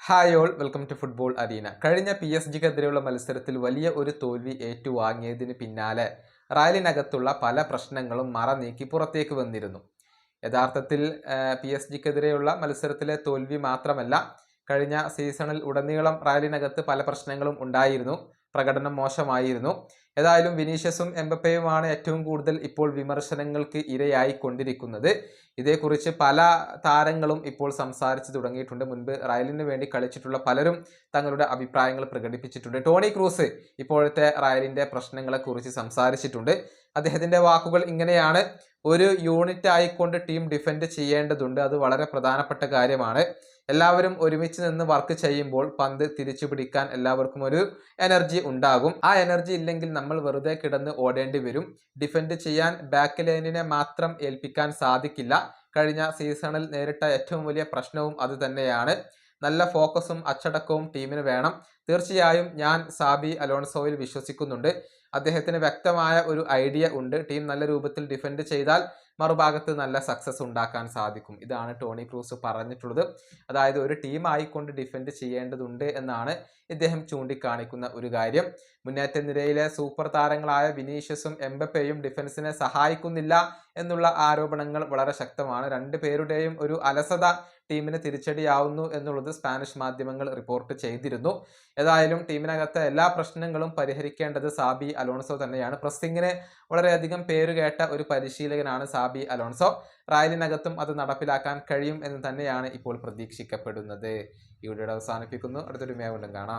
Hi all, welcome to football arena. കഴിഞ്ഞ PSG-ക്കെതിരെയുള്ള മത്സരത്തിൽ വലിയ ഒരു തോൽവി ഏറ്റുവാങ്ങിയതിന് പിന്നാലെ റയലിനകത്തുള്ള പല പ്രശ്നങ്ങളും മറ നീക്കി പുറത്തേക്ക് വന്നിരുന്നു. യഥാർത്ഥത്തിൽ PSG-ക്കെതിരെയുള്ള മത്സരത്തിലെ തോൽവി മാത്രമല്ല, കഴിഞ്ഞ സീസണിൽ ഉടനീളം റയലിനകത്ത് പല പ്രശ്നങ്ങളും ഉണ്ടായിരുന്നു. പ്രകടനം മോശമായിരുന്നു. ഏതായാലും വിനീഷ്യസും എംബപ്പയുമാണ് ഏറ്റവും കൂടുതൽ ഇപ്പോൾ വിമർശനങ്ങൾക്ക് ഇരയായിക്കൊണ്ടിരിക്കുന്നത്. ഇതേക്കുറിച്ച് പല താരങ്ങളും ഇപ്പോൾ സംസാരിച്ചു തുടങ്ങിയിട്ടുണ്ട്. മുൻപ് റയലിന് വേണ്ടി കളിച്ചിട്ടുള്ള പലരും തങ്ങളുടെ അഭിപ്രായങ്ങൾ പ്രകടിപ്പിച്ചിട്ടുണ്ട്. ടോണി ക്രൂസ് ഇപ്പോഴത്തെ റയലിൻ്റെ പ്രശ്നങ്ങളെക്കുറിച്ച് സംസാരിച്ചിട്ടുണ്ട്. അദ്ദേഹത്തിൻ്റെ വാക്കുകൾ ഇങ്ങനെയാണ്: ഒരു യൂണിറ്റ് ആയിക്കൊണ്ട് ടീം ഡിഫെൻഡ് ചെയ്യേണ്ടതുണ്ട്. അത് വളരെ പ്രധാനപ്പെട്ട കാര്യമാണ്. എല്ലാവരും ഒരുമിച്ച് നിന്ന് വർക്ക് ചെയ്യുമ്പോൾ പന്ത് തിരിച്ചു പിടിക്കാൻ എല്ലാവർക്കും ഒരു എനർജി ഉണ്ടാകും. ആ എനർജി ഇല്ലെങ്കിൽ നമ്മൾ വെറുതെ കിടന്ന് ഓടേണ്ടി വരും. ഡിഫെൻഡ് ചെയ്യാൻ ബാക്ക് ലൈനിനെ മാത്രം ഏൽപ്പിക്കാൻ സാധിക്കില്ല. കഴിഞ്ഞ സീസണിൽ നേരിട്ട ഏറ്റവും വലിയ പ്രശ്നവും അത് തന്നെയാണ്. നല്ല ഫോക്കസും അച്ചടക്കവും ടീമിന് വേണം. തീർച്ചയായും ഞാൻ സാബി അലോൺസോയിൽ വിശ്വസിക്കുന്നുണ്ട്. അദ്ദേഹത്തിന് വ്യക്തമായ ഒരു ഐഡിയ ഉണ്ട്. ടീം നല്ല രൂപത്തിൽ ഡിഫെൻഡ് ചെയ്താൽ മറുഭാഗത്ത് നല്ല സക്സസ് ഉണ്ടാക്കാൻ സാധിക്കും. ഇതാണ് ടോണി ക്രൂസ് പറഞ്ഞിട്ടുള്ളത്. അതായത് ഒരു ടീം ആയിക്കൊണ്ട് ഡിഫെൻഡ് ചെയ്യേണ്ടതുണ്ട് എന്നാണ് ഇദ്ദേഹം ചൂണ്ടിക്കാണിക്കുന്ന ഒരു കാര്യം. മുന്നേറ്റ നിരയിലെ സൂപ്പർ താരങ്ങളായ വിനീഷ്യസും എംബപ്പയും ഡിഫൻസിനെ സഹായിക്കുന്നില്ല എന്നുള്ള ആരോപണങ്ങൾ വളരെ ശക്തമാണ്. രണ്ടു പേരുടെയും ഒരു അലസത ടീമിന് തിരിച്ചടിയാവുന്നു എന്നുള്ളത് സ്പാനിഷ് മാധ്യമങ്ങൾ റിപ്പോർട്ട് ചെയ്തിരുന്നു. ഏതായാലും ടീമിനകത്തെ എല്ലാ പ്രശ്നങ്ങളും പരിഹരിക്കേണ്ടത് സാബി അലോൺസോ തന്നെയാണ്. പ്രസ്സിങ്ങിന് വളരെയധികം പേരുകേട്ട ഒരു പരിശീലകനാണ് സാബി അലോൺസോ. റയലിനകത്തും അത് നടപ്പിലാക്കാൻ കഴിയും എന്ന് തന്നെയാണ് ഇപ്പോൾ പ്രതീക്ഷിക്കപ്പെടുന്നത്. ഈ വീഡിയോ അവസാനിപ്പിക്കുന്നു. അടുത്തൊരു വീണ്ടും കാണാം.